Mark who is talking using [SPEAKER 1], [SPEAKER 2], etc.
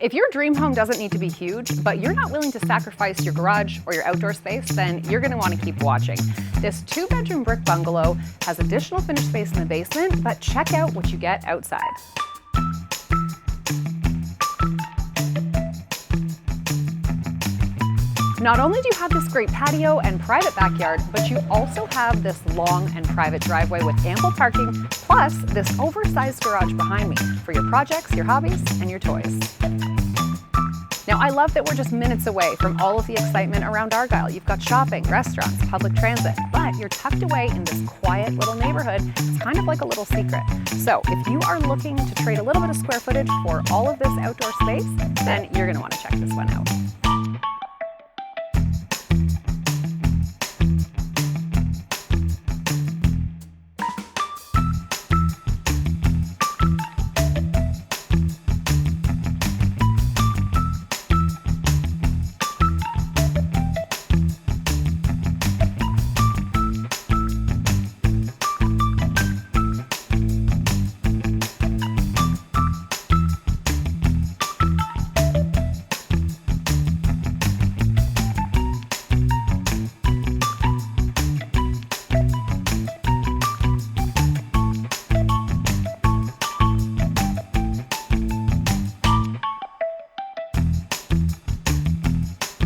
[SPEAKER 1] If your dream home doesn't need to be huge, but you're not willing to sacrifice your garage or your outdoor space, then you're going to want to keep watching. This 2-bedroom brick bungalow has additional finished space in the basement, but check out what you get outside. Not only do you have this great patio and private backyard, but you also have this long and private driveway with ample parking, plus this oversized garage behind me for your projects, your hobbies, and your toys. Now, I love that we're just minutes away from all of the excitement around Argyle. You've got shopping, restaurants, public transit, but you're tucked away in this quiet little neighborhood. It's kind of like a little secret. So if you are looking to trade a little bit of square footage for all of this outdoor space, then you're going to want to check this one out.